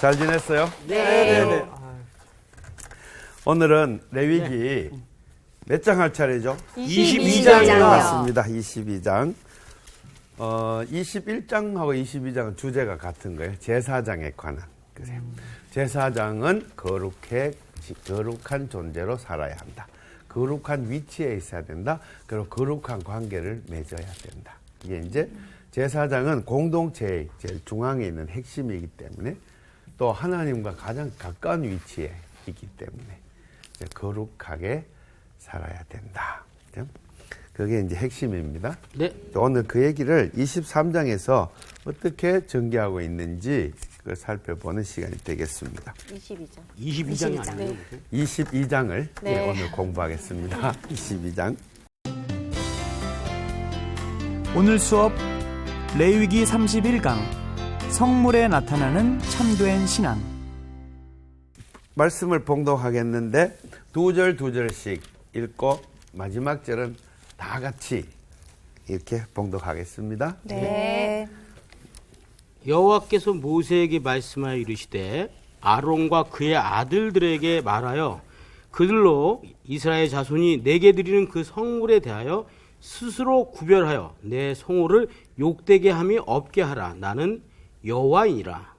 잘 지냈어요? 네. 오늘은 레위기 몇 장 할 차례죠? 22장이요. 맞습니다. 22장. 21장하고 22장은 주제가 같은 거예요. 제사장에 관한. 그래요. 제사장은 거룩한 존재로 살아야 한다. 거룩한 위치에 있어야 된다. 그리고 거룩한 관계를 맺어야 된다. 이게 이제 제사장은 공동체의 제일 중앙에 있는 핵심이기 때문에 또 하나님과 가장 가까운 위치에 있기 때문에 이제 거룩하게 살아야 된다. 그게 이제 핵심입니다. 네. 오늘 그 얘기를 23장에서 어떻게 전개하고 있는지 그걸 살펴보는 시간이 되겠습니다. 22장이 아니에요? 22장을 네. 오늘 공부하겠습니다. 22장. 오늘 수업 레위기 31강 성물에 나타나는 참된 신앙. 말씀을 봉독하겠는데 두 절씩 읽고 마지막 절은 다 같이 이렇게 봉독하겠습니다. 네. 여호와께서 모세에게 말씀하여 이르시되 아론과 그의 아들들에게 말하여 그들로 이스라엘 자손이 내게 드리는 그 성물에 대하여 스스로 구별하여 내 성호를 욕되게 함이 없게 하라. 나는 여호와이니라.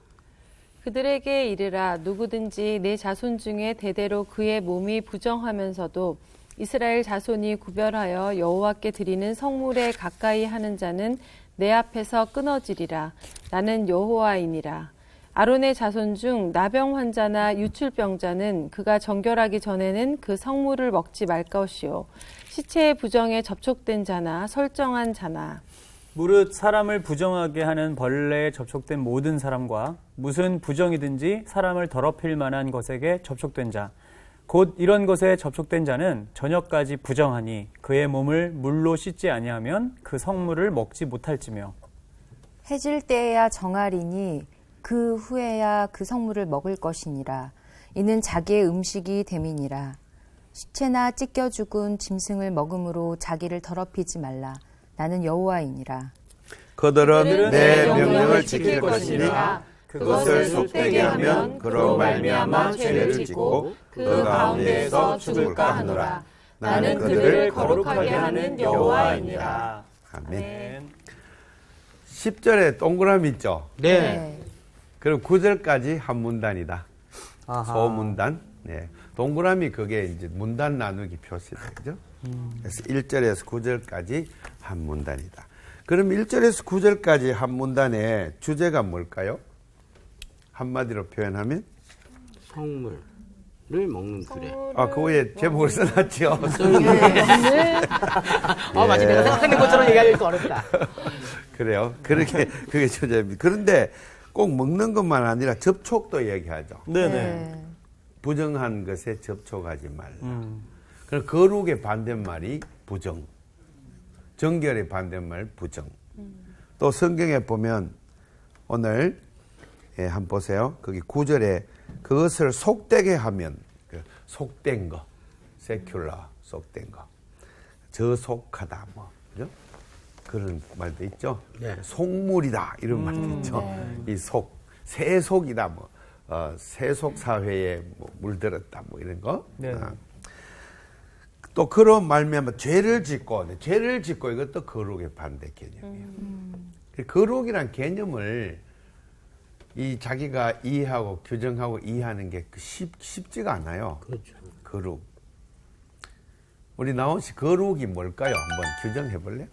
그들에게 이르라. 누구든지 내 자손 중에 대대로 그의 몸이 부정하면서도 이스라엘 자손이 구별하여 여호와께 드리는 성물에 가까이 하는 자는 내 앞에서 끊어지리라. 나는 여호와이니라. 아론의 자손 중 나병 환자나 유출병자는 그가 정결하기 전에는 그 성물을 먹지 말 것이요. 시체의 부정에 접촉된 자나 설정한 자나 무릇 사람을 부정하게 하는 벌레에 접촉된 모든 사람과 무슨 부정이든지 사람을 더럽힐 만한 것에게 접촉된 자, 곧 이런 것에 접촉된 자는 저녁까지 부정하니 그의 몸을 물로 씻지 아니하면 그 성물을 먹지 못할지며 해질 때에야 정하리니 그 후에야 그 성물을 먹을 것이니라. 이는 자기의 음식이 됨이니라. 시체나 찢겨 죽은 짐승을 먹음으로 자기를 더럽히지 말라. 나는 여호와이니라. 그들은 내 명령을 지킬 것이니라. 그것을 속되게 하면 그로 말미암아 죄를 짓고 그 가운데에서 죽을까 하노라. 나는 그들을 거룩하게 하는 여호와이니라. 아멘. 10절에 동그라미 있죠? 네. 그럼 9절까지 한 문단이다. 아하. 소문단. 네. 동그라미 그게 이제 문단 나누기 표시다. 그죠? 그래서 1절에서 9절까지 한 문단이다. 그럼 1절에서 9절까지 한 문단의 주제가 뭘까요? 한마디로 표현하면? 성물을 먹는 규례. 그 위에 제목을 써놨죠. 맞아. 내가 생각하는 것처럼 얘기하기가 어렵다. 그래요. 그게 주제입니다. 그런데 꼭 먹는 것만 아니라 접촉도 얘기하죠. 네네. 부정한 것에 접촉하지 말라. 그럼 거룩의 반대말이 부정. 정결의 반대말 부정. 또 성경에 보면 오늘 한번 보세요. 거기 9절에 그것을 속되게 하면 속된 거, 세큘러 속된 거, 저속하다 뭐 그죠? 그런 말도 있죠. 네. 속물이다 이런 말도 있죠. 이 속, 세속이다 뭐 세속 사회에 뭐 물들었다 뭐 이런 거. 네. 또 그런 말미암아 죄를 짓고 이것도 거룩의 반대 개념이에요. 거룩이란 개념을 이 자기가 이해하고 규정하고 이해하는 게 쉽지가 않아요. 그렇죠. 거룩. 우리 나온 씨 거룩이 뭘까요? 한번 규정해 볼래요?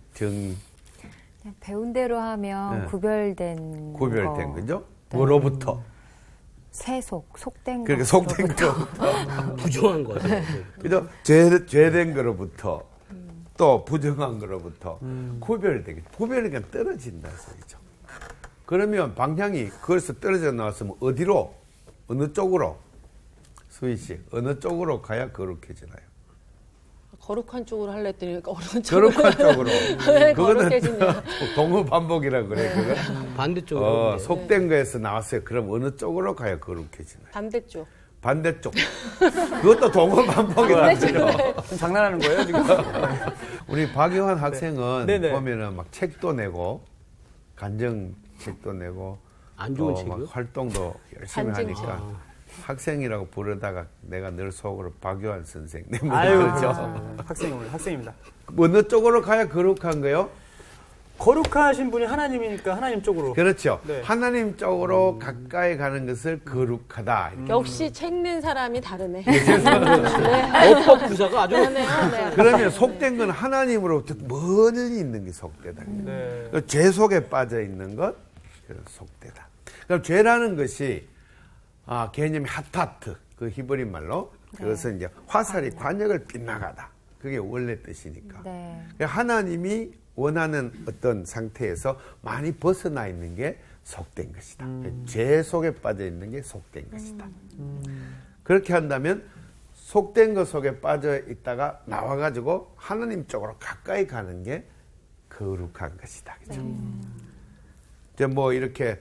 배운 대로 하면 네. 구별된 그죠? 뭐로부터? 속된 그러니까 속된 거로부터. 부정한 거죠. 그죠? 죄된 거로부터 또 부정한 거로부터 구별이니까 떨어진다는 소리죠. 그러면 방향이 거기서 떨어져 나왔으면 어디로? 어느 쪽으로? 수희 씨, 어느 쪽으로 가야 거룩해지나요? 거룩한 쪽으로 할래 했더니 어려운 쪽으로. 거룩한 쪽으로. 왜 그거는 거룩해지냐. 동어 반복이라 그래, 그거. 반대쪽으로. 속된 거에서 나왔어요. 그럼 어느 쪽으로 가야 거룩해지나요? 반대쪽. 반대쪽. 그것도 동어 반복이라 그래요. 장난하는 거예요 지금? 우리 박영환 학생은 네네. 보면은 막 책도 내고, 간정책도 내고, 안 좋은 막 책이요? 활동도 열심히 간증책. 하니까 학생이라고 부르다가 내가 늘 속으로 박요한 선생님. 아유, 그렇죠. 학생입니다. 어느 쪽으로 가야 거룩한 거요? 거룩하신 분이 하나님이니까 하나님 쪽으로. 그렇죠. 네. 하나님 쪽으로 가까이 가는 것을 거룩하다. 역시 책 낸 사람이 다르네. 어법 구사가 아주 그러네요. 네. 그러면 속된 건 하나님으로부터 멀리 있는 게 속되다. 네. 죄 속에 빠져 있는 것, 그건 속되다. 그럼 죄라는 것이 개념이 하타트, 그 히브리 말로 그것은 이제 화살이 관역을 빗나가다. 그게 원래 뜻이니까. 네. 하나님이 원하는 어떤 상태에서 많이 벗어나 있는 게 속된 것이다. 죄 속에 빠져 있는 게 속된 것이다. 그렇게 한다면 속된 것 속에 빠져 있다가 나와가지고 하나님 쪽으로 가까이 가는 게 거룩한 것이다. 그죠? 이제 뭐 이렇게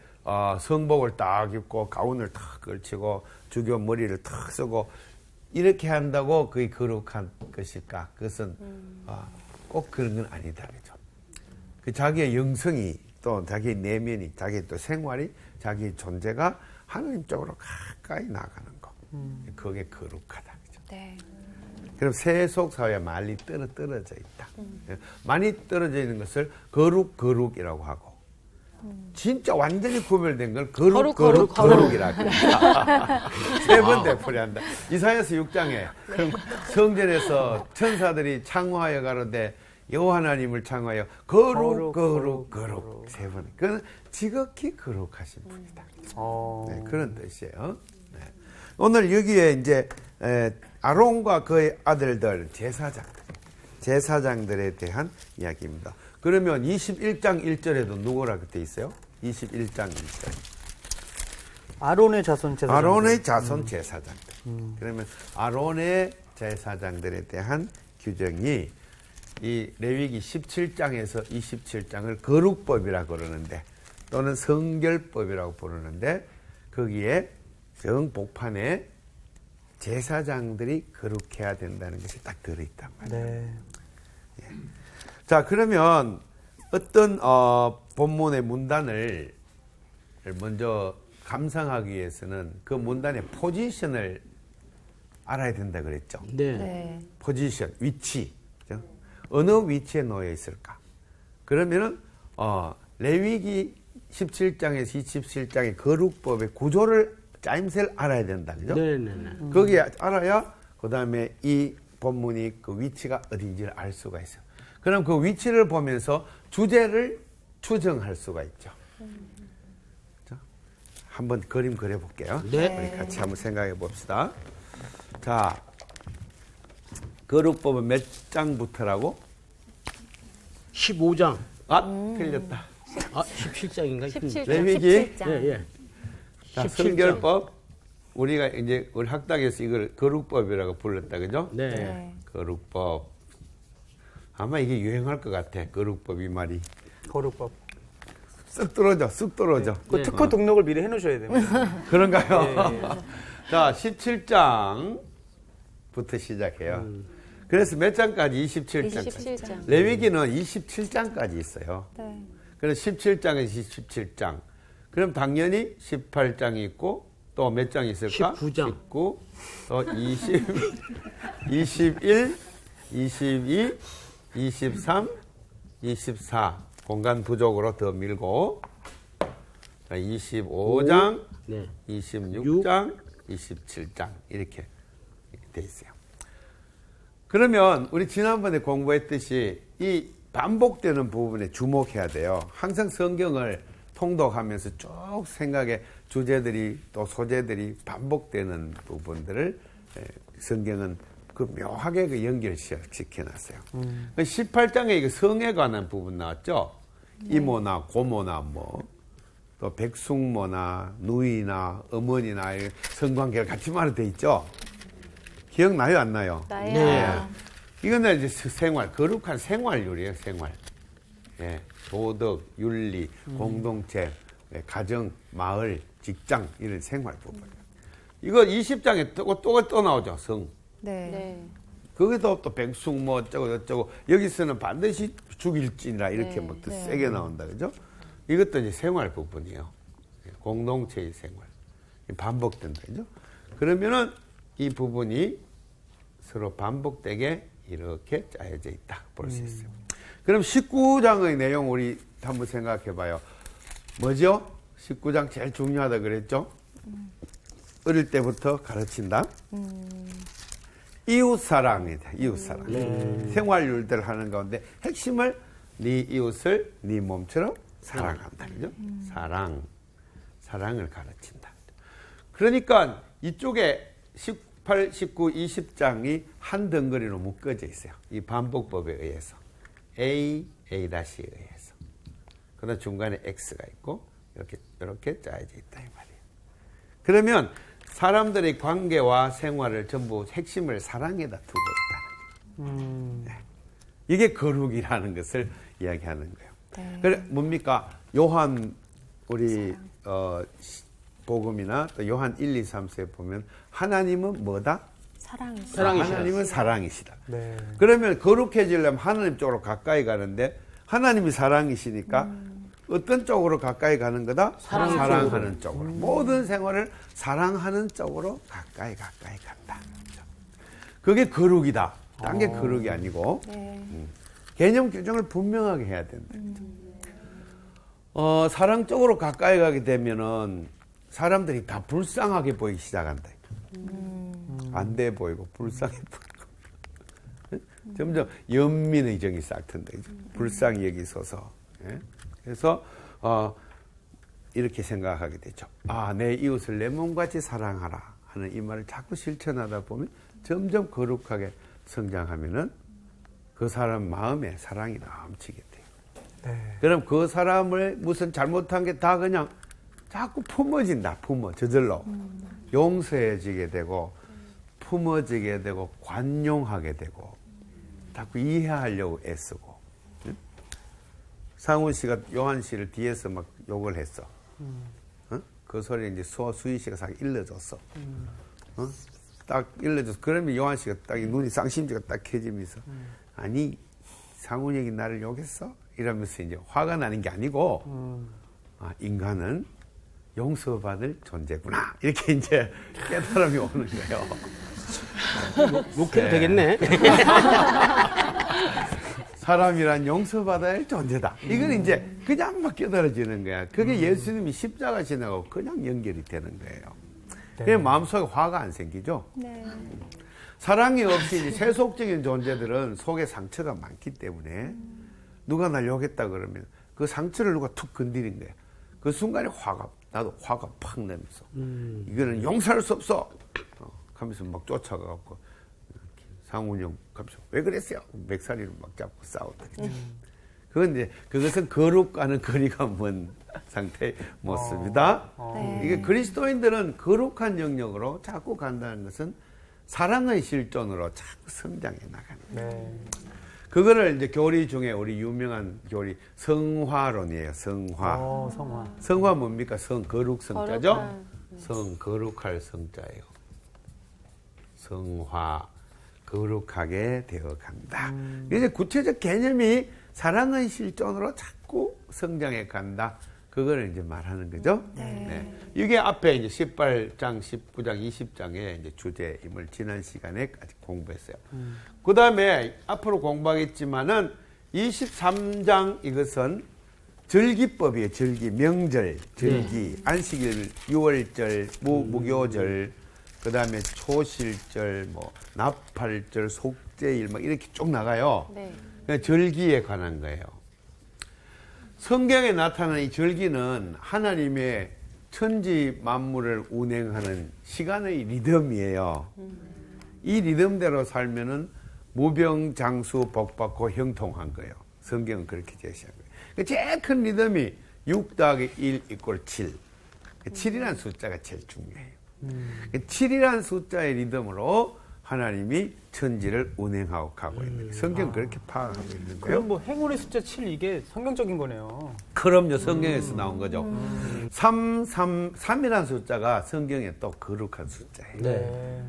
성복을 딱 입고 가운을 탁 걸치고 주교 머리를 탁 쓰고 이렇게 한다고 그게 거룩한 것일까? 그것은 꼭 그런 건 아니다. 그죠? 그 자기의 영성이 또 자기의 내면이 자기의 또 생활이 자기의 존재가 하나님 쪽으로 가까이 나가는 거. 그게 거룩하다. 그죠? 네. 그럼 세속 사회에 많이 떨어져 있다. 많이 떨어져 있는 것을 거룩이라고 하고 진짜 완전히 구별된 걸 거룩이라고 합니다. 세 번 되풀이한다. 이사야서 6장에 성전에서 천사들이 창화하여 가로되 여호와 하나님을 창화하여 거룩 세 번. 그건 지극히 거룩하신 분이다. 네, 그런 뜻이에요. 네. 오늘 여기에 이제 아론과 그의 아들들 제사장들에 대한 이야기입니다. 그러면 21장 1절에도 누구라고 돼 있어요? 21장 1절. 아론의 자손 제사장. 아론의 자손 제사장들. 그러면 아론의 제사장들에 대한 규정이 이 레위기 17장에서 27장을 거룩법이라고 그러는데 또는 성결법이라고 부르는데 거기에 정복판에 제사장들이 거룩해야 된다는 것이 딱 들어있단 말이에요. 네. 자, 그러면 어떤 본문의 문단을 먼저 감상하기 위해서는 그 문단의 포지션을 알아야 된다 그랬죠. 네. 네. 포지션, 위치. 그죠? 어느 위치에 놓여 있을까? 그러면은 레위기 17장에서 27장의 거룩법의 구조를 짜임새를 알아야 된다. 그죠? 네네네. 거기에 알아야 그다음에 이 본문이 그 위치가 어딘지를 알 수가 있어요. 그럼 그 위치를 보면서 주제를 추정할 수가 있죠. 자, 한번 그림 그려볼게요. 네. 우리 같이 한번 생각해 봅시다. 자, 거룩법은 몇 장부터라고? 15장. 틀렸다. 17장인가? 17장. 레위기. 17장. 예, 예. 자, 17장. 성결법. 우리가 이제 우리 학당에서 이걸 거룩법이라고 불렀다, 그죠? 네. 네. 거룩법. 아마 이게 유행할 것 같아. 거룩법 이 말이. 거룩법. 쓱 떨어져. 그 특허 등록을 미리 해놓으셔야 됩니다. 그런가요? 자, 17장부터 시작해요. 그래서 몇 장까지? 27장까지. 27장. 레위기는 27장까지 있어요. 네. 그래서 17장에서 27장. 그럼 당연히 18장이 있고 또 몇 장이 있을까? 19장. 19, 또 20, 21, 22, 23, 24. 공간 부족으로 더 밀고 25장, 네. 26장, 27장 이렇게 돼 있어요. 그러면 우리 지난번에 공부했듯이 이 반복되는 부분에 주목해야 돼요. 항상 성경을 통독하면서 쭉 생각에 주제들이 또 소재들이 반복되는 부분들을 성경은 그 묘하게 그 연결시켜놨어요. 18장에 그 성에 관한 부분 나왔죠. 이모나 고모나 또 백숙모나 누이나 어머니나 성관계를 같이 말돼 있죠. 기억나요, 안 나요? 나야. 네. 이건 이제 생활, 거룩한 생활률이에요, 생활. 예, 도덕, 윤리, 공동체, 가정, 마을, 직장 이런 생활 부분. 이거 20장에 또 나오죠, 성. 네. 네. 거기도 또 백숙 어쩌고 저쩌고 여기서는 반드시 죽일지니라 이렇게 네. 막 더 네. 세게 나온다, 그죠? 이것도 이제 생활 부분이에요. 공동체의 생활. 반복된다. 그죠? 그러면은 이 부분이 서로 반복되게 이렇게 짜여져 있다. 볼 수 있어요. 그럼 19장의 내용 우리 한번 생각해 봐요. 뭐죠? 19장 제일 중요하다 그랬죠? 어릴 때부터 가르친다. 이웃사랑이다. 이웃사랑. 생활율들 하는 가운데 핵심을 네 이웃을 네 몸처럼 사랑한다. 그죠? 사랑을 가르친다. 그러니까 이쪽에 18, 19, 20장이 한 덩거리로 묶어져 있어요. 이 반복법에 의해서. A, A-에 의해서. 그다음 중간에 X가 있고 이렇게 짜여져 있다 이 말이에요. 그러면 사람들의 관계와 생활을 전부 핵심을 사랑에다 두고 있다는 거예요. 네. 이게 거룩이라는 것을 이야기하는 거예요. 네. 그래 뭡니까? 요한 우리 복음이나 또 요한 1, 2, 3세에 보면 하나님은 뭐다? 사랑이시다. 하나님은 사랑이시다. 네. 그러면 거룩해지려면 하나님 쪽으로 가까이 가는데 하나님이 사랑이시니까 어떤 쪽으로 가까이 가는 거다? 사랑하는 쪽으로. 모든 생활을 사랑하는 쪽으로 가까이 간다. 그게 거룩이다. 딴 게 거룩이 아니고 네. 개념 규정을 분명하게 해야 된다. 사랑 쪽으로 가까이 가게 되면은 사람들이 다 불쌍하게 보이기 시작한다. 안 돼 보이고 불쌍해 보이고 점점 연민의 정이 싹 튼다. 불쌍히 여기소서. 예? 그래서 이렇게 생각하게 되죠. 내 이웃을 내 몸같이 사랑하라 하는 이 말을 자꾸 실천하다 보면 점점 거룩하게 성장하면은 그 사람 마음에 사랑이 넘치게 돼요. 네. 그럼 그 사람을 무슨 잘못한 게 다 그냥 자꾸 품어진다. 저절로 용서해지게 되고 품어지게 되고 관용하게 되고 자꾸 이해하려고 애쓰고. 상훈 씨가 요한 씨를 뒤에서 막 욕을 했어. 그 소리 이제 수희 씨가 싹 일러줬어. 딱 일러줘서 그러면 요한 씨가 딱 눈이 쌍심지가 딱 켜지면서 아니 상훈 형이 나를 욕했어? 이러면서 이제 화가 나는 게 아니고 인간은 용서받을 존재구나 이렇게 이제 깨달음이 오는 거예요. 욕해도 되겠네. 사람이란 용서받아야 할 존재다. 이건 이제 그냥 막 깨달아지는 거야. 그게 예수님이 십자가 지나고 그냥 연결이 되는 거예요. 그냥 마음속에 화가 안 생기죠. 네. 사랑이 없이 이제 세속적인 존재들은 속에 상처가 많기 때문에 누가 날 욕했다 그러면 그 상처를 누가 툭 건드린 거야. 그 순간에 나도 화가 팍 나면서 이거는 용서할 수 없어 하면서 막 쫓아가고 상훈이 형 가면서 왜 그랬어요? 맥살이를 막 잡고 싸웠다. 그건 이제 그것은 거룩과는 거리가 먼 상태의 모습이다. 네. 이게 그리스도인들은 거룩한 영역으로 자꾸 간다는 것은 사랑의 실존으로 자꾸 성장해 나가는 거예요. 네. 그거를 이제 교리 중에 우리 유명한 교리 성화론이에요. 성화. 성화. 성화 뭡니까? 거룩 성자죠? 거룩한. 거룩할 성자예요. 성화. 거룩하게 되어 간다. 이제 구체적 개념이 사랑의 실존으로 자꾸 성장해 간다. 그거를 이제 말하는 거죠. 네. 이게 앞에 이제 18장, 19장, 20장의 이제 주제임을 지난 시간에까지 공부했어요. 그 다음에 앞으로 공부하겠지만은 23장 이것은 절기법이에요. 절기, 명절, 절기, 안식일, 6월절, 무교절, 그 다음에 초실절, 나팔절, 속죄일, 막 이렇게 쭉 나가요. 네. 그냥 절기에 관한 거예요. 성경에 나타나는 이 절기는 하나님의 천지 만물을 운행하는 시간의 리듬이에요. 이 리듬대로 살면은 무병장수 복받고 형통한 거예요. 성경은 그렇게 제시한 거예요. 제일 큰 리듬이 6 더하기 1 이꼴 7. 7이라는 숫자가 제일 중요해요. 7이라는 숫자의 리듬으로 하나님이 천지를 운행하고 가고 있는 거예요. 성경은 그렇게 파악하고 있는 거예요. 그럼 행운의 숫자 7 이게 성경적인 거네요. 그럼요. 성경에서 나온 거죠. 3이라는 숫자가 성경에 또 거룩한 숫자예요. 네.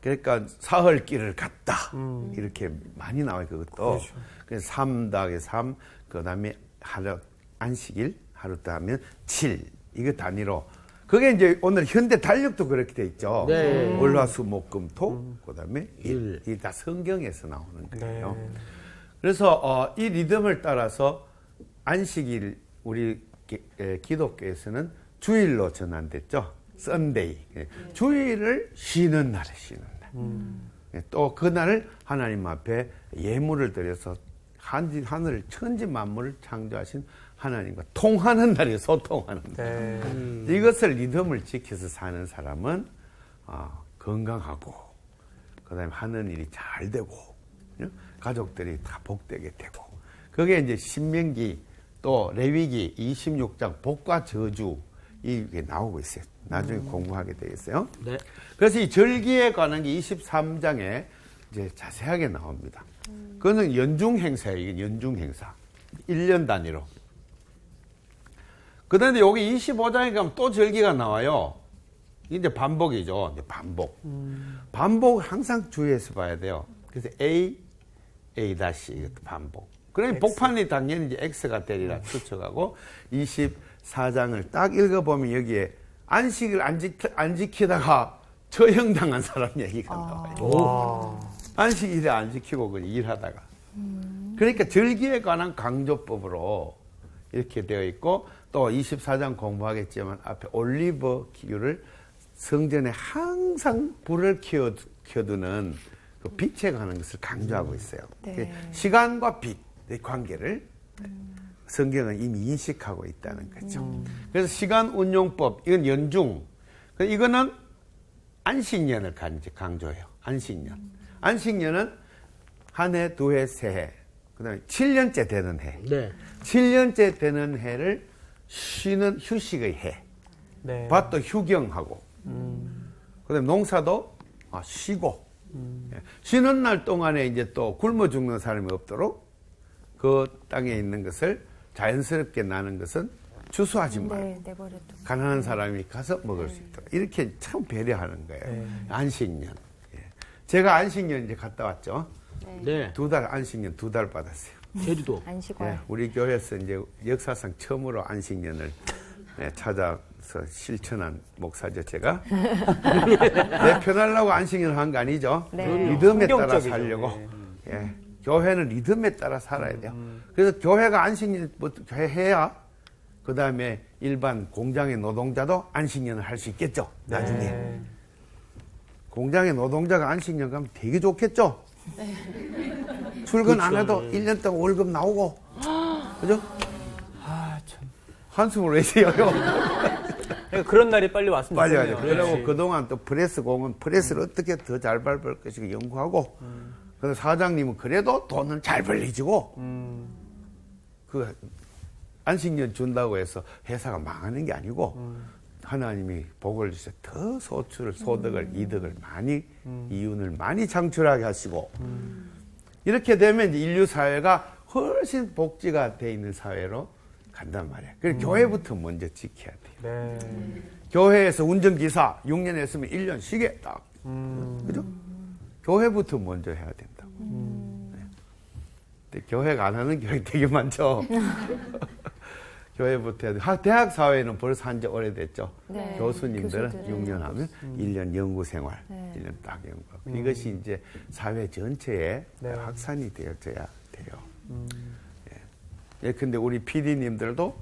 그러니까 사흘길을 갔다. 이렇게 많이 나와요. 그것도. 그렇죠. 그래서 3 더하기 3, 그 다음에 하루, 안식일, 하루 더 하면 7. 이거 단위로. 그게 이제 오늘 현대 달력도 그렇게 돼 있죠. 네. 월화수목금토 그다음에 일. 이게 다 성경에서 나오는 거예요. 네. 그래서 이 리듬을 따라서 안식일 우리 기독교에서는 주일로 전환됐죠. 썬데이. 주일을 쉬는 날에 쉬는 날. 또 그날을 하나님 앞에 예물을 드려서 하늘 천지 만물을 창조하신 하나님과 통하는 날이에요. 소통하는 날. 네. 이것을 리듬을 지켜서 사는 사람은 건강하고 그다음에 하는 일이 잘 되고 가족들이 다 복되게 되고 그게 이제 신명기 또 레위기 26장 복과 저주 이게 나오고 있어요. 나중에 공부하게 되겠어요. 네. 그래서 이 절기에 관한 게 23장에 이제 자세하게 나옵니다. 그거는 연중 행사예요. 이게 연중 행사. 1년 단위로. 그 다음에 여기 25장에 가면 또 절기가 나와요. 이제 반복이죠. 이제 반복. 반복 항상 주의해서 봐야 돼요. 그래서 A 다시 이것도 반복. 그러니 복판이 당연히 이제 X가 되리라 추측하고 24장을 딱 읽어보면 여기에 안식을 안 지키다가 처형당한 사람 얘기가 나와요. 안식일에 안 지키고 그냥 일하다가. 그러니까 절기에 관한 강조법으로 이렇게 되어 있고 또 24장 공부하겠지만 앞에 올리브 기유를 성전에 항상 불을 켜두는 그 빛에 관한 것을 강조하고 있어요. 네. 시간과 빛의 관계를 성경은 이미 인식하고 있다는 거죠. 그래서 시간 운용법, 이건 연중. 이거는 안식년을 강조해요. 안식년. 안식년은 한 해, 두 해, 세 해. 그 다음에 7년째 되는 해. 네. 7년째 되는 해를 쉬는 휴식의 해. 네. 밭도 휴경하고. 그 다음에 농사도 쉬고. 예. 쉬는 날 동안에 이제 또 굶어 죽는 사람이 없도록 그 땅에 있는 것을 자연스럽게 나는 것은 추수하지 말고 네, 내버려둬. 가난한 사람이 가서 먹을 수 있도록 이렇게 참 배려하는 거예요. 안식년. 예. 제가 안식년 이제 갔다 왔죠. 네. 2달 안식년 2달 받았어요. 제주도. 안식월. 예. 우리 교회에서 이제 역사상 처음으로 안식년을 찾아서 실천한 목사죠, 제가. 내 편하려고 안식년을 한 거 아니죠. 네. 리듬에 따라 성경적이죠. 살려고. 네. 예. 교회는 리듬에 따라 살아야 돼요. 그래서 교회가 안식년 해야 그 다음에 일반 공장의 노동자도 안식년을 할 수 있겠죠. 나중에. 네. 공장의 노동자가 안식년 가면 되게 좋겠죠. 출근 안 해도 1년 동안 월급 나오고. 그죠? 참. 한숨을 왜 쉬어요? 그러니까 그런 날이 빨리 왔으면 빨리 좋겠네요. 하죠. 그리고 그렇지. 그동안 또 프레스 공은 프레스를 어떻게 더 잘 밟을 것인가 연구하고, 그래서 사장님은 그래도 돈은 잘 벌리지고, 그 안식년 준다고 해서 회사가 망하는 게 아니고, 하나님이 복을 주셔서 더 소득을, 이득을 많이, 이윤을 많이 창출하게 하시고, 이렇게 되면 이제 인류 사회가 훨씬 복지가 돼 있는 사회로 간단 말이에요. 그래서 교회부터 먼저 지켜야 돼요. 네. 교회에서 운전기사 6년 했으면 1년 쉬게 딱. 그죠? 교회부터 먼저 해야 된다고. 네. 근데 교회가 안 하는 교회 되게 많죠. 교회부터 해야 돼. 대학 사회는 벌써 한 지 오래됐죠. 네. 교수님들은 교수들은 6년 하면 1년 연구 생활, 네. 1년 딱 연구하고. 이것이 이제 사회 전체에 네. 확산이 되어져야 돼요. 예, 근데 우리 PD님들도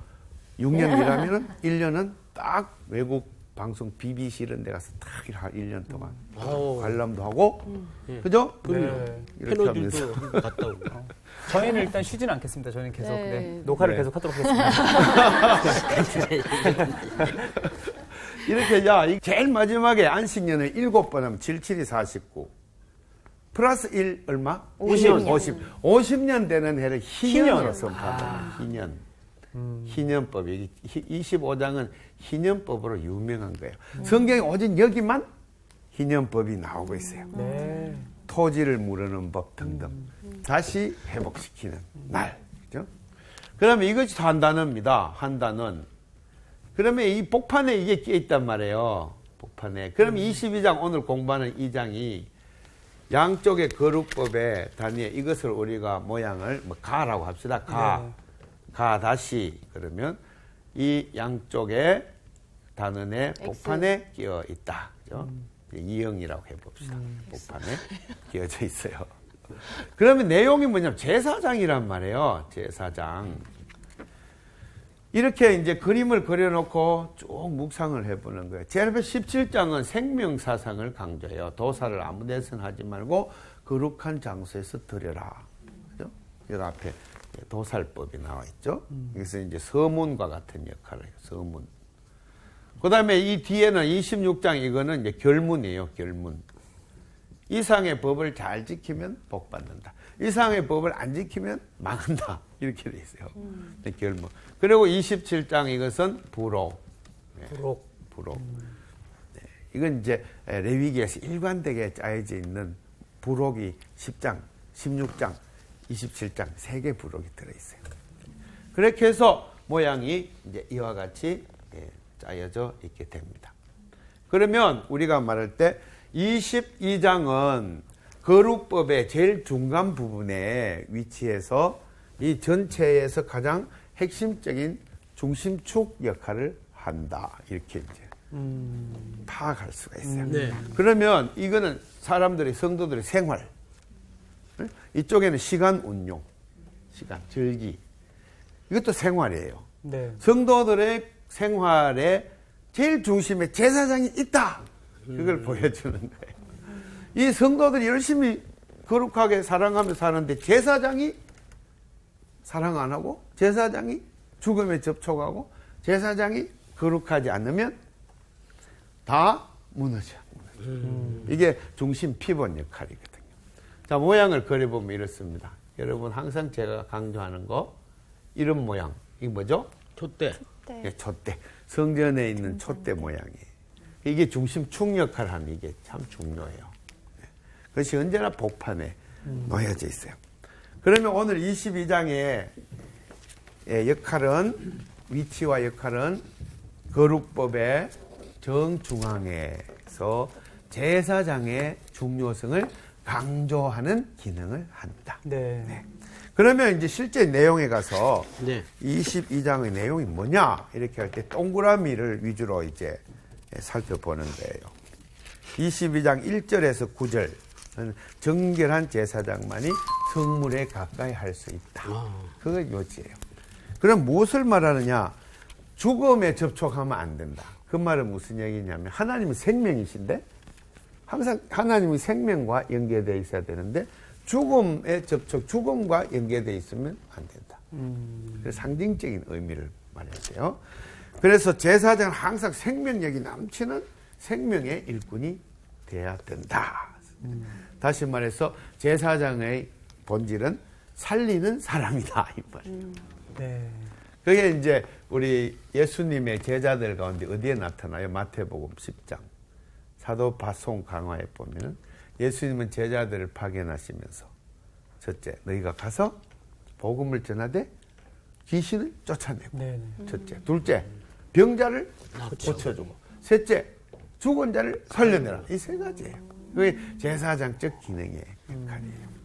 6년 일하면은 1년은 딱 외국 방송 BBC 이런 데 가서 딱 1년 동안 관람도 하고, 그죠? 네. 이렇게 하면서. 패널들도 갔다 오고. 저희는 일단 쉬지는 않겠습니다. 저희는 계속 네. 네. 녹화를 네. 계속 하도록 하겠습니다. 이렇게, 제일 마지막에 안식년을 7번 하면 77이 49. 플러스 1 얼마? 50년 되는 해를 희년으로 선포한다. 희년. 희년법이 25장은 희년법으로 유명한 거예요. 성경에 오직 여기만 희년법이 나오고 있어요. 네. 토지를 무르는 법 등등. 다시 회복시키는 날. 그죠? 그러면 이것이 한 단어입니다. 한 단어는. 그러면 이 복판에 이게 끼어 있단 말이에요. 복판에. 그럼 22장 오늘 공부하는 2장이 양쪽의 거룩법의 단위에 이것을 우리가 모양을 가라고 합시다. 가. 네. 가 다시 그러면 이 양쪽에 단원의 복판에 끼어 있다. 그죠? 이영이라고 해봅시다. 복판에 끼어져 있어요. 그러면 내용이 뭐냐면 제사장이란 말이에요. 제사장. 이렇게 이제 그림을 그려놓고 쭉 묵상을 해보는 거예요. 제레미야 17장은 생명사상을 강조해요. 도사를 아무 데서나 하지 말고 거룩한 장소에서 드려라. 그죠? 여기 앞에 도살법이 나와 있죠. 그래서 이제 서문과 같은 역할을 해요. 서문. 그 다음에 이 뒤에는 26장 이거는 이제 결문이에요. 결문. 이상의 법을 잘 지키면 복 받는다. 이상의 법을 안 지키면 망한다. 이렇게 돼 있어요. 결문. 그리고 27장 이것은 부록. 네. 부록. 네. 이건 이제 레위기에서 일관되게 짜여져 있는 부록이 10장, 16장, 27장 3개 부록이 들어있어요. 그렇게 해서 모양이 이제 이와 같이 짜여져 있게 됩니다. 그러면 우리가 말할 때 22장은 거룩법의 제일 중간 부분에 위치해서 이 전체에서 가장 핵심적인 중심축 역할을 한다. 이렇게 이제 파악할 수가 있어요. 네. 그러면 이거는 사람들의 성도들의 생활. 이쪽에는 시간 운용, 시간, 절기. 이것도 생활이에요. 네. 성도들의 생활에 제일 중심에 제사장이 있다. 그걸 보여주는 거예요. 이 성도들이 열심히 거룩하게 사랑하며 사는데 제사장이 사랑 안 하고 제사장이 죽음에 접촉하고 제사장이 거룩하지 않으면 다 무너져. 이게 중심 피본 역할이거든요. 자, 모양을 그려보면 이렇습니다. 여러분 항상 제가 강조하는 거 이런 모양. 이게 뭐죠? 촛대. 예, 촛대. 성전에 있는 촛대 모양이에요. 이게 중심축 역할을 하는 이게 참 중요해요. 그것이 언제나 복판에 놓여져 있어요. 그러면 오늘 22장의 역할은, 위치와 역할은 거룩법의 정중앙에서 제사장의 중요성을 강조하는 기능을 한다. 네. 그러면 이제 실제 내용에 가서 네. 22장의 내용이 뭐냐 이렇게 할 때 동그라미를 위주로 이제 살펴보는 거예요. 22장 1절에서 9절은 정결한 제사장만이 성물에 가까이 할 수 있다. 그게 요지예요. 그럼 무엇을 말하느냐? 죽음에 접촉하면 안 된다. 그 말은 무슨 얘기냐면 하나님은 생명이신데 항상 하나님이 생명과 연계되어 있어야 되는데 죽음에 접촉, 죽음과 연계되어 있으면 안 된다. 그래서 상징적인 의미를 말했어요. 그래서 제사장은 항상 생명력이 넘치는 생명의 일꾼이 돼야 된다. 다시 말해서 제사장의 본질은 살리는 사람이다. 이 말이에요. 네. 그게 이제 우리 예수님의 제자들 가운데 어디에 나타나요? 마태복음 10장. 사도 바송 강화에 보면은 예수님은 제자들을 파견하시면서 첫째, 너희가 가서 복음을 전하되 귀신을 쫓아내고 네. 첫째, 둘째, 병자를 고쳐주고 셋째, 죽은 자를 살려내라. 이 세 가지예요. 그게 제사장적 기능의 역할이에요.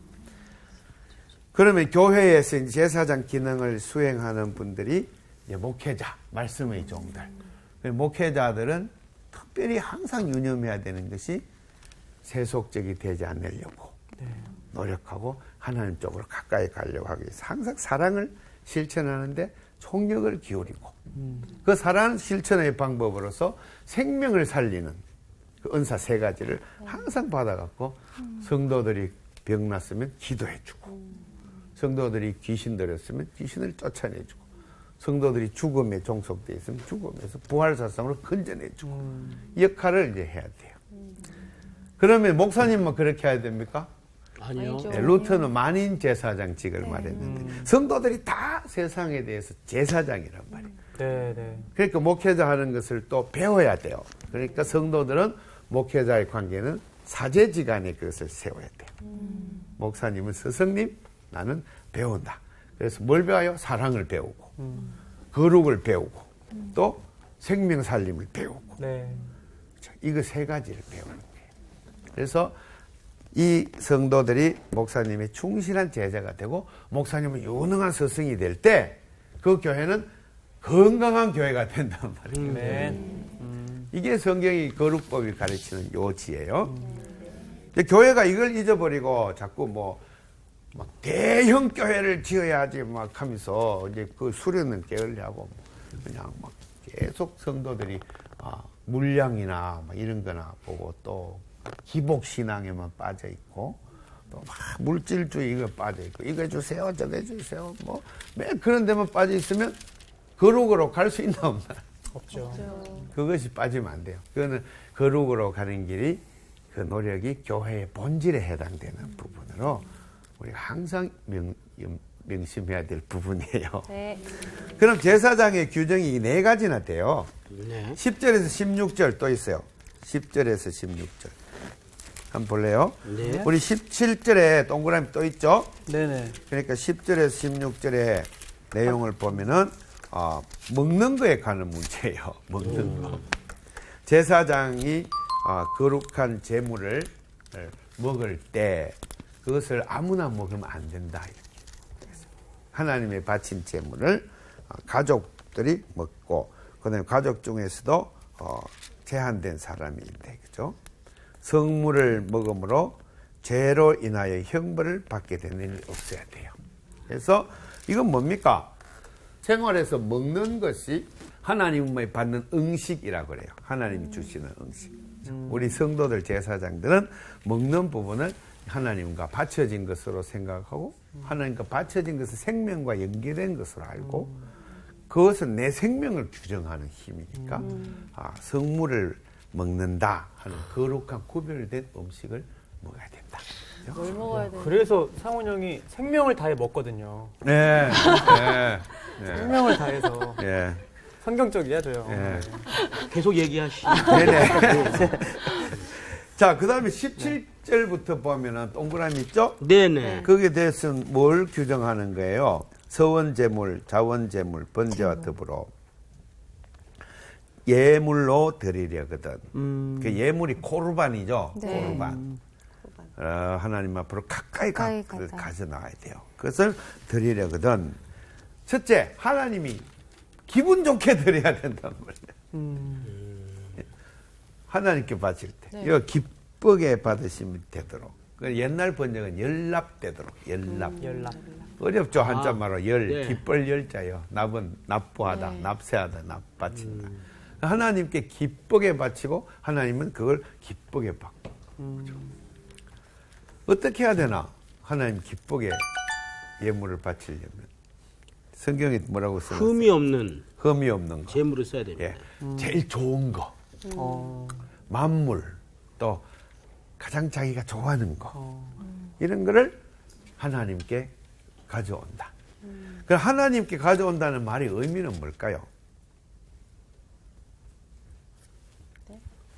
그러면 교회에서 이제 제사장 기능을 수행하는 분들이 이제 목회자, 말씀의 종들. 목회자들은 특별히 항상 유념해야 되는 것이 세속적이 되지 않으려고 노력하고 하나님 쪽으로 가까이 가려고 하기 위해서 항상 사랑을 실천하는데 총력을 기울이고 그 사랑 실천의 방법으로서 생명을 살리는 그 은사 세 가지를 항상 받아갖고 성도들이 병났으면 기도해주고 성도들이 귀신 들였으면 귀신을 쫓아내주고 성도들이 죽음에 종속되어 있으면 죽음에서 부활사상으로 건져내주고 이 역할을 이제 해야 돼요. 그러면 목사님은 그렇게 해야 됩니까? 아니요. 아니죠. 네, 루터는 만인 제사장직을 말했는데 성도들이 다 세상에 대해서 제사장이란 말이에요. 네. 그러니까 목회자 하는 것을 또 배워야 돼요. 그러니까 성도들은 목회자의 관계는 사제지간에 그것을 세워야 돼요. 목사님은 스승님, 나는 배운다. 그래서 뭘 배워요? 사랑을 배우고 거룩을 배우고 또 생명 살림을 배우고 네. 이거 세 가지를 배우는 거예요. 그래서 이 성도들이 목사님의 충실한 제자가 되고 목사님은 유능한 스승이 될 때 그 교회는 건강한 교회가 된단 말이에요. 네. 이게 성경이 거룩법이 가르치는 요지예요. 근데 교회가 이걸 잊어버리고 자꾸 막 대형 교회를 지어야지 막 하면서 이제 그 수련은 게을리하고 그냥 막 계속 성도들이 물량이나 막 이런 거나 보고 또 기복 신앙에만 빠져 있고 또 막 물질주의 이거 빠져 있고 이거 주세요 저거 주세요 뭐 매일 그런 데만 빠져 있으면 거룩으로 갈 수 있나 없나? 없죠. 그것이 빠지면 안 돼요. 그거는 거룩으로 가는 길이 그 노력이 교회의 본질에 해당되는 부분으로 우리가 항상 명심해야 될 부분이에요. 네. 그럼 제사장의 규정이 4가지나 돼요. 네. 10절에서 16절 또 있어요. 10절에서 16절. 한번 볼래요? 네. 우리 17절에 동그라미 또 있죠? 네네. 그러니까 10절에서 16절의 내용을 보면은 먹는 거에 관한 문제예요. 먹는 거. 제사장이 거룩한 제물을 먹을 때 그것을 아무나 먹으면 안 된다. 이렇게. 하나님의 바친 제물을 가족들이 먹고 그다음에 가족 중에서도 제한된 사람인데 그죠? 성물을 먹음으로 죄로 인하여 형벌을 받게 되는 일이 없어야 돼요. 그래서 이건 뭡니까? 생활에서 먹는 것이 하나님의 받는 응식이라고 그래요. 하나님이 주시는 응식. 우리 성도들 제사장들은 먹는 부분을 하나님과 바쳐진 것으로 생각하고 하나님과 바쳐진 것은 생명과 연계된 것으로 알고 그것은 내 생명을 규정하는 힘이니까 성물을 먹는다 하는 거룩한 구별된 음식을 먹어야 된다. 뭘 먹어야 돼? 그래서 상훈 형이 생명을 다해 먹거든요. 네. 생명을 다해서 네. 성경적이야 저요. 네. 계속 얘기하시. 네네. 자, 그 다음에 17절부터 보면은 동그라미 있죠? 네네. 거기에 대해서는 뭘 규정하는 거예요? 서원제물, 자원제물, 번제와 더불어 예물로 드리려거든. 그 예물이 코르반이죠. 네. 코르반. 하나님 앞으로 가까이 가까이 가져 나가야 돼요. 그것을 드리려거든. 첫째, 하나님이 기분 좋게 드려야 된단 말이에요. 하나님께 바칠 때. 네. 이거 기쁘게 받으시면 되도록. 옛날 번역은 연락되도록. 연락. 어렵죠. 한자말로 열, 네. 기쁠 열자요. 납은 납부하다, 네. 납세하다, 납바친다. 하나님께 기쁘게 바치고 하나님은 그걸 기쁘게 받고. 그렇죠? 어떻게 해야 되나? 하나님 기쁘게 예물을 바치려면 성경에 뭐라고 써놨어요? 흠이 없는 거. 재물을 써야 됩니다. 예. 제일 좋은 거. 만물 또 가장 자기가 좋아하는 거. 이런 거를 하나님께 가져온다. 그럼 하나님께 가져온다는 말의 의미는 뭘까요?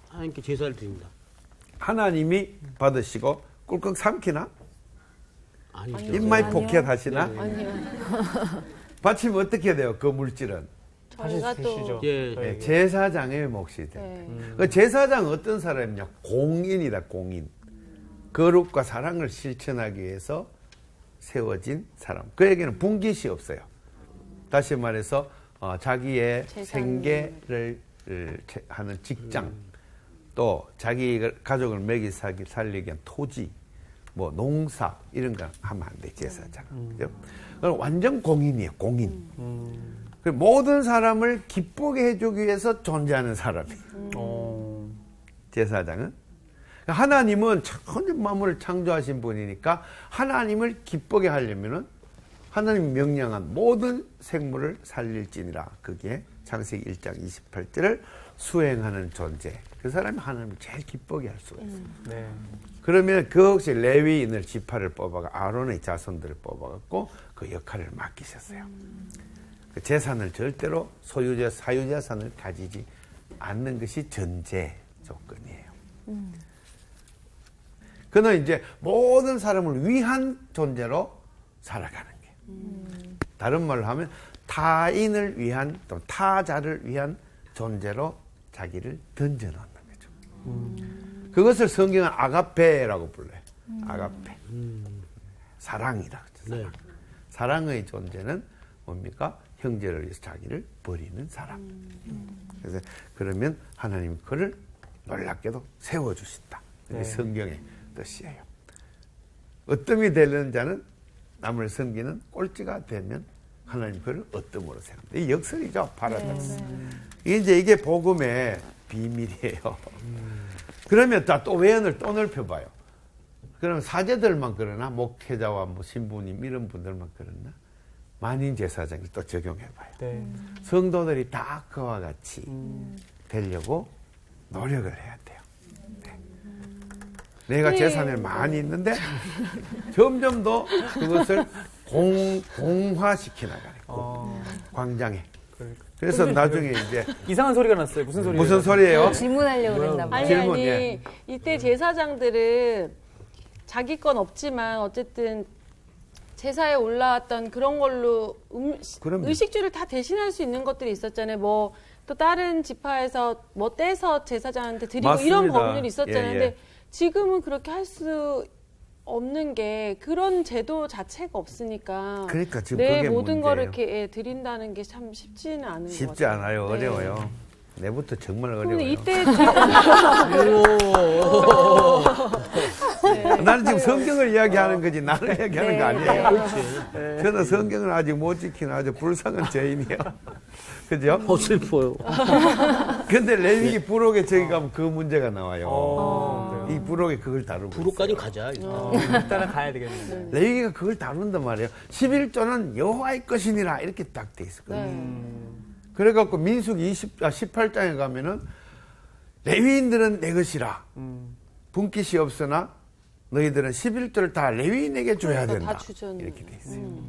하나님께 제사를 드립니다. 하나님이 받으시고 꿀꺽 삼키나? 아니죠. 입마이 아니요. 포켓 하시나? 네. 아니요. 바치면 어떻게 돼요? 그 물질은 다시 저희가 주시죠. 또 예. 네, 제사장의 몫이 됩니다. 네. 그 제사장 어떤 사람이냐? 공인이다, 공인. 거룩과 사랑을 실천하기 위해서 세워진 사람. 그에게는 분깃이 없어요. 다시 말해서 자기의 재산. 생계를 하는 직장, 또 자기 가족을 먹이 살리기 위한 토지, 뭐 농사 이런 거 하면 안 돼, 제사장은. 그죠? 그건 완전 공인이에요, 공인. 그 모든 사람을 기쁘게 해주기 위해서 존재하는 사람이에요. 제사장은. 하나님은 천지 만물을 창조하신 분이니까 하나님을 기쁘게 하려면은 하나님 명령한 모든 생물을 살릴지니라. 그게 창세기 1장 28절을 수행하는 존재. 그 사람이 하나님을 제일 기쁘게 할 수가 있어요. 네. 그러면 그 혹시 레위인을 지파를 뽑아가 아론의 자손들을 뽑아갖고 그 역할을 맡기셨어요. 그 재산을 절대로 소유자, 사유재산을 가지지 않는 것이 전제 조건이에요. 그는 이제 모든 사람을 위한 존재로 살아가는 게. 다른 말로 하면 타인을 위한 또 타자를 위한 존재로 자기를 던져놓는 거죠. 그것을 성경은 아가페라고 불러요. 아가페. 사랑이다. 네. 사랑의 존재는 뭡니까? 형제를 위해서 자기를 버리는 사람. 그래서 그러면 하나님 그를 놀랍게도 세워주신다. 이게 네. 성경의 뜻이에요. 어뜸이 되려는 자는 남을 섬기는 꼴찌가 되면 하나님 그를 어뜸으로 세운다. 이 역설이죠. 파라독스. 이게 복음의 비밀이에요. 그러면 또 외연을 또 넓혀봐요. 그러면 사제들만 그러나 목회자와 뭐 신부님 이런 분들만 그러나 만인 제사장을 또 적용해봐요. 네. 성도들이 다 그와 같이 되려고 노력을 해야 돼요. 네. 내가 네. 재산을 많이 있는데 점점 더 그것을 공화시켜 나가는 거예요. 광장에. 그러니까. 그래서 나중에 이제 이상한 소리가 났어요. 무슨 소리예요? 무슨 소리예요? 질문하려고 그랬나 봐요. 아니 질문, 아니 예. 이때 제사장들은 자기 건 없지만 어쨌든 제사에 올라왔던 그런 걸로 그럼요. 의식주를 다 대신할 수 있는 것들이 있었잖아요. 뭐 또 다른 지파에서 뭐 떼서 제사장한테 드리고 맞습니다. 이런 법률이 있었잖아요. 예, 예. 근데 지금은 그렇게 할 수 없는 게 그런 제도 자체가 없으니까 그러니까 지금 내 그게 모든 문제예요. 거를 이렇게 드린다는 게 참 쉽지는 않은 것 같아요. 쉽지 않아요. 네. 어려워요. 내부터 정말 근데 어려워요. 이때 나는 지금 성경을 이야기하는 거지 나를 이야기하는 거 아니에요. 저는 성경을 아직 못 지키는 아주 불쌍한 죄인이에요. 그죠? 슬퍼요. 근데 레위기 부록에 저기 가면 그 문제가 나와요. 그래요. 이 부록에 그걸 다루고 부록까지 있어요. 가자. 일단은 가야 되겠네요. 레위기가 그걸 다룬단 말이에요. 11조는 여호와의 것이니라 이렇게 딱 돼 있었거든요. 네. 그래갖고 민수기 18장에 가면은 레위인들은 내 것이라 분깃이 없으나 너희들은 11조를 다 레위인에게 줘야 그러니까 된다. 다 주전. 이렇게 돼 있어요.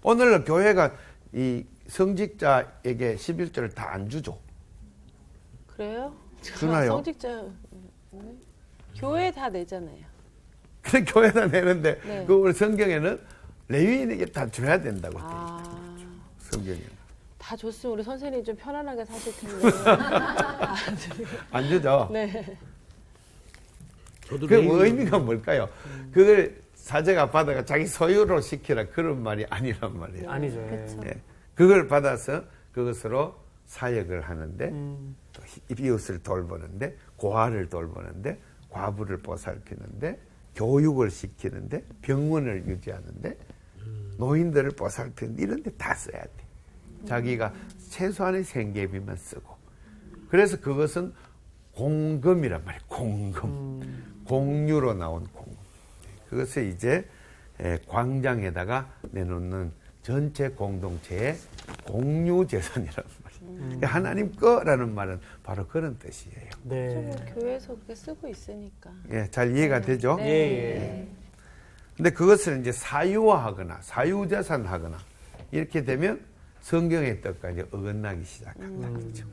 오늘날 교회가 이 성직자에게 11조를 다 안 주죠. 그래요? 주나요? 성직자 교회 다 내잖아요. 그래 교회다 내는데 네. 그 우리 성경에는 레위인에게 다 줘야 된다고 돼 있어요. 아, 성경에는. 다 줬으면 우리 선생님이 좀 편안하게 사실 텐데. 안 주죠. 네. 저도 그 레위인- 의미가 뭘까요? 그걸 사제가 받아가 자기 소유로 시키라 그런 말이 아니란 말이에요. 아니죠. 예. 그걸 받아서 그것으로 사역을 하는데 또 이웃을 돌보는데 고아를 돌보는데 과부를 보살피는데 교육을 시키는데 병원을 유지하는데 노인들을 보살피는데 이런 데 다 써야 돼. 자기가 최소한의 생계비만 쓰고 그래서 그것은 공금이란 말이에요. 공금. 공유로 나온 공금. 그것을 이제 광장에다가 내놓는 전체 공동체의 공유재산이라는 말이에요. 하나님 거라는 말은 바로 그런 뜻이에요. 네. 뭐 교회에서 그렇게 쓰고 있으니까. 예, 잘 이해가 되죠? 네. 예. 근데 그것을 이제 사유화하거나 사유재산하거나 이렇게 되면 성경의 뜻과 이제 어긋나기 시작한다. 그렇죠?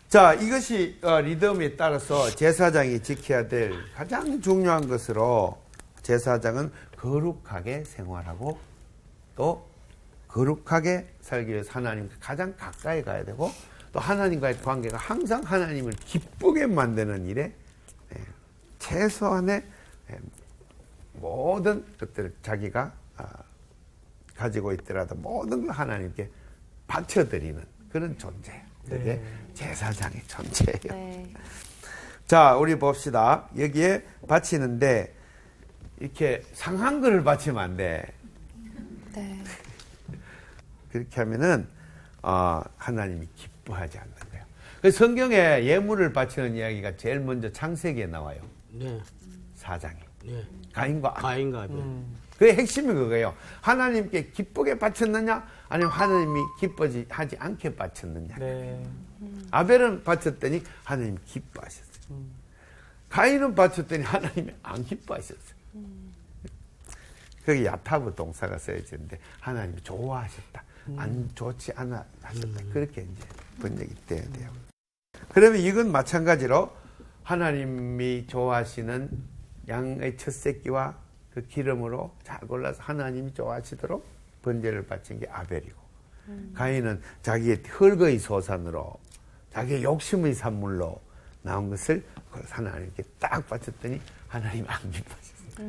자, 이것이 리듬에 따라서 제사장이 지켜야 될 가장 중요한 것으로 제사장은 거룩하게 생활하고 또 거룩하게 살기 위해서 하나님께 가장 가까이 가야 되고 또 하나님과의 관계가 항상 하나님을 기쁘게 만드는 일에 최소한의 모든 것들을 자기가 가지고 있더라도 모든 걸 하나님께 바쳐드리는 그런 존재예요. 그게 네. 제사장의 존재예요. 네. 자, 우리 봅시다. 여기에 바치는데 이렇게 상한 거를 바치면 안 돼. 네. 그렇게 하면은 하나님이 기뻐하지 않는 거예요. 그래서 성경에 예물을 바치는 이야기가 제일 먼저 창세기에 나와요. 네. 4장에. 네. 가인과 아벨. 가인과 아벨. 그의 핵심이 그거예요. 하나님께 기쁘게 바쳤느냐 아니면 하나님이 기뻐하지 않게 바쳤느냐. 네. 아벨은 바쳤더니 하나님 기뻐하셨어요. 가인은 바쳤더니 하나님이 안 기뻐하셨어요. 거기 야타브 동사가 써있는데 하나님이 좋아하셨다. 안 좋지 않아 하셨다. 그렇게 이제 번역이 돼야 돼요. 그러면 이건 마찬가지로 하나님이 좋아하시는 양의 첫 새끼와 그 기름으로 잘 골라서 하나님이 좋아하시도록 번제를 바친 게 아벨이고 가인은 자기의 흙의 소산으로 자기의 욕심의 산물로 나온 것을 하나님께 딱 바쳤더니 하나님 안 기뻐하셨어요.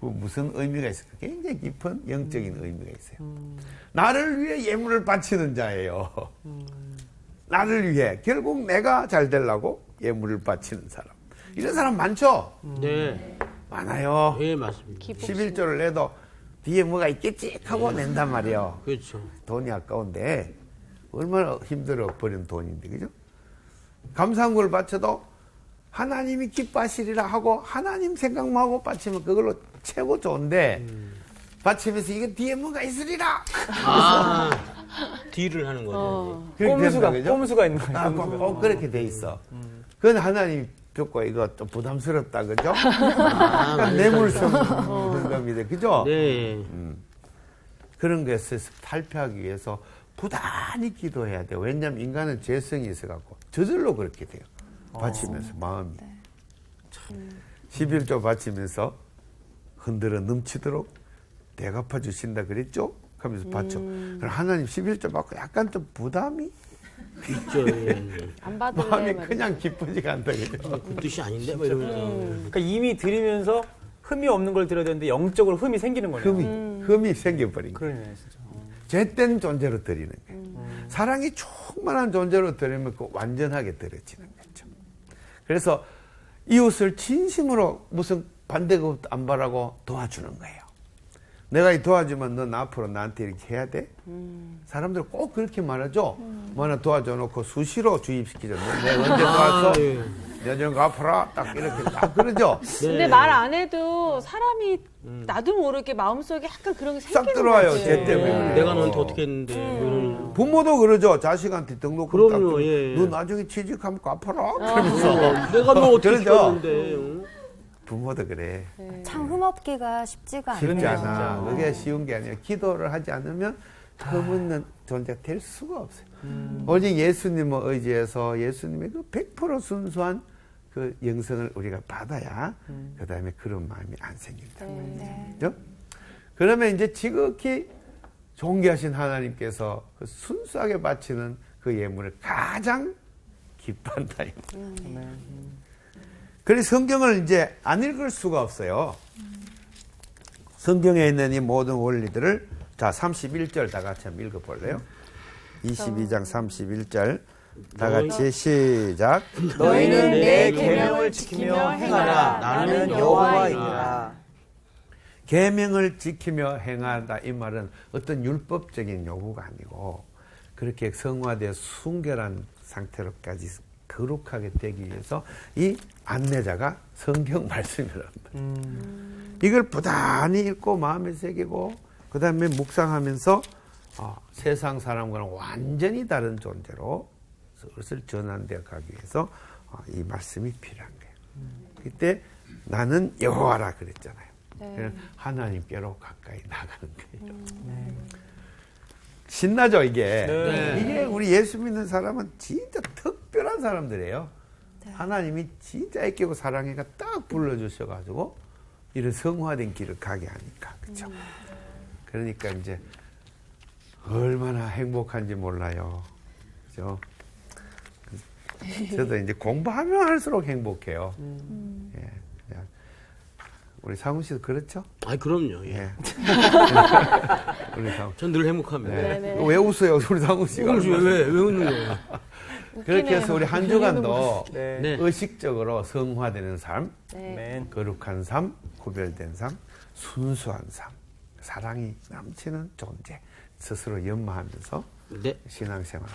그 무슨 의미가 있을까? 굉장히 깊은 영적인 의미가 있어요. 나를 위해 예물을 바치는 자예요. 나를 위해 결국 내가 잘 되려고 예물을 바치는 사람. 이런 사람 많죠? 네. 많아요. 예, 맞습니다. 11조를 내도 뒤에 뭐가 있겠지 하고 낸단 말이에요. 그렇죠. 돈이 아까운데 얼마나 힘들어 버린 돈인데, 그죠? 감사한걸 바쳐도 하나님이 기뻐하시리라 하고 하나님 생각만 하고 바치면 그걸로 최고 좋은데 바치면서 이거 뒤에 뭔가 있으리라. 아, 딜을 하는 거죠. 그렇게 꼼수가, 된다, 그죠? 꼼수가 있는 거예요. 아, 그렇게 돼 있어. 그건 하나님 듣고 이거 좀 부담스럽다, 그죠? 그러니까 뇌물성 겁니다, 그죠? 네. 그런 것에서 탈피하기 위해서 부단히 기도해야 돼요. 왜냐하면 인간은 죄성이 있어갖고 저절로 그렇게 돼요. 바치면서 마음이. 11조 바치면서 흔들어 넘치도록 대갚아 주신다 그랬죠? 하면서 바쳐. 그럼 하나님 11조 받고 약간 좀 부담이 있죠. 예. 안 받을래 마음이 말이야. 그냥 기쁘지가 않다, 그죠? 그 뜻이 아닌데? 뭐 이러면서. 그러니까 이미 드리면서 흠이 없는 걸 드려야 되는데 영적으로 흠이 생기는 거네요. 흠이 생겨버린 거예요. 그러네, 진짜. 죄된 존재로 드리는 거예요. 사랑이 충만한 존재로 드리면 그 완전하게 드려지는 거죠. 그래서 이웃을 진심으로 무슨 반대급 안 바라고 도와주는 거예요. 내가 이 도와주면 넌 앞으로 나한테 이렇게 해야 돼? 사람들 꼭 그렇게 말하죠. 뭐 하나 도와줘 놓고 수시로 주입시키죠. 내가 언제 도왔어? 예. 내년 갚아라. 딱 이렇게 딱 그러죠. 근데 말 안 해도 사람이 나도 모르게 마음속에 약간 그런 게 싹 생기는 들어와요. 거지. 죄 때문에. 내가 너한테 어떻게 했는데. 이런. 부모도 그러죠. 자식한테 등록금 그럼요, 딱 주면 예. 너 나중에 취직하면 갚아라. 그러면서. 내가 너 어떻게 그러죠. 키웠는데. 응? 부모도 그래. 참 흠없기가 쉽지가 않아요. 쉽지 그러네요, 않아. 진짜. 그게 쉬운 게 아니라 기도를 하지 않으면 흠없는 존재가 될 수가 없어요. 오직 예수님을 의지해서 예수님의 그 100% 순수한 그 영성을 우리가 받아야 그 다음에 그런 마음이 안 생긴다. 그죠? 그러면 이제 지극히 존귀하신 하나님께서 그 순수하게 바치는 그 예물을 가장 기뻐한다. 그래서 성경을 이제 안 읽을 수가 없어요. 성경에 있는 이 모든 원리들을 자 31절 다 같이 한번 읽어볼래요? 22장 31절 다 같이 시작. 너희는 내 계명을 지키며 행하라. 나는 여호와이니라. 계명을 지키며 행하다 이 말은 어떤 율법적인 요구가 아니고 그렇게 성화되어 순결한 상태로까지 거룩하게 되기 위해서 이 안내자가 성경 말씀이랍니다. 이걸 부단히 읽고 마음에 새기고 그 다음에 묵상하면서 세상 사람과는 완전히 다른 존재로 그것을 전환되어 가기 위해서 이 말씀이 필요한 거예요. 그때 나는 여호와라 그랬잖아요. 그래서 하나님께로 가까이 나가는 거예요. 신나죠 이게? 네. 이게 우리 예수 믿는 사람은 진짜 특별한 사람들이에요. 하나님이 진짜 아끼고 사랑해가 딱 불러주셔가지고 이런 성화된 길을 가게 하니까 그렇죠. 그러니까 이제 얼마나 행복한지 몰라요. 그죠? 저도 이제 공부하면 할수록 행복해요. 예. 그냥 우리 상훈 씨도 그렇죠? 아, 그럼요. 예. 예. 우리 상훈. 전 늘 행복합니다. 네. 왜 웃어요, 우리 상훈 씨가? 왜 웃는 거예요? 그렇게 해서 우리 한 주간도 네. 네. 의식적으로 성화되는 삶, 아멘. 거룩한 삶, 구별된 삶, 순수한 삶, 사랑이 넘치는 존재 스스로 연마하면서 네. 신앙생활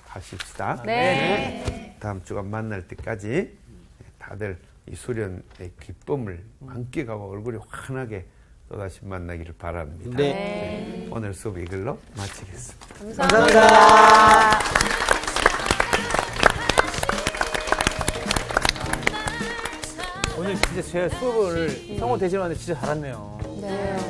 하십시다. 네. 다음 주간 만날 때까지 다들 이 수련의 기쁨을 만끽하고 얼굴이 환하게 또다시 만나기를 바랍니다. 네. 오늘 수업 이걸로 마치겠습니다. 감사합니다. 오늘 진짜 제 수업을 성호 대신하는데 진짜 잘했네요.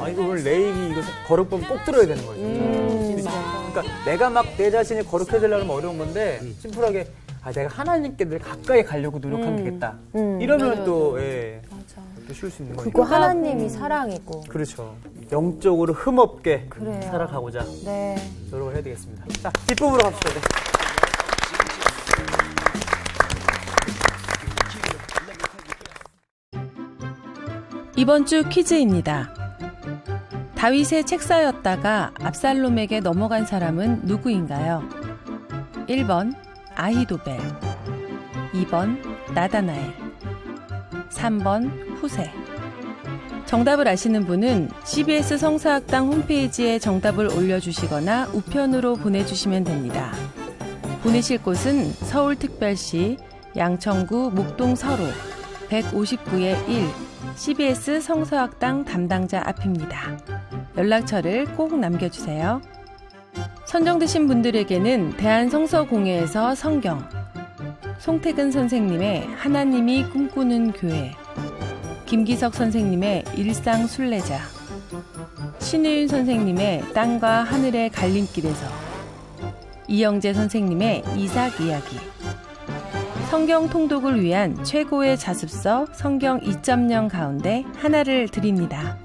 아, 이거 오늘 레이기 이거 거룩법 꼭 들어야 되는 거죠. 그러니까 내가 막 내 자신이 거룩해지려면 어려운 건데 심플하게 내가 하나님께 늘 가까이 가려고 노력하면 되겠다. 이러면 맞아요. 또 예, 맞아. 또 쉴 수 있는 그리고 거니까. 하나님이 사랑이고. 그렇죠. 영적으로 흠없게 그래요. 살아가고자 네. 노력을 해야 되겠습니다. 자, 기쁨으로 갑시다. 네. 이번 주 퀴즈입니다. 다윗의 책사였다가 압살롬에게 넘어간 사람은 누구인가요? 1번 아히도벨, 2번 나다나엘, 3번 후세. 정답을 아시는 분은 CBS 성서학당 홈페이지에 정답을 올려주시거나 우편으로 보내주시면 됩니다. 보내실 곳은 서울특별시 양천구 목동 서로 159-1 CBS 성서학당 담당자 앞입니다. 연락처를 꼭 남겨주세요. 선정되신 분들에게는 대한성서공회에서 성경, 송태근 선생님의 하나님이 꿈꾸는 교회, 김기석 선생님의 일상순례자, 신의윤 선생님의 땅과 하늘의 갈림길에서, 이영재 선생님의 이삭 이야기, 성경 통독을 위한 최고의 자습서 성경 2.0 가운데 하나를 드립니다.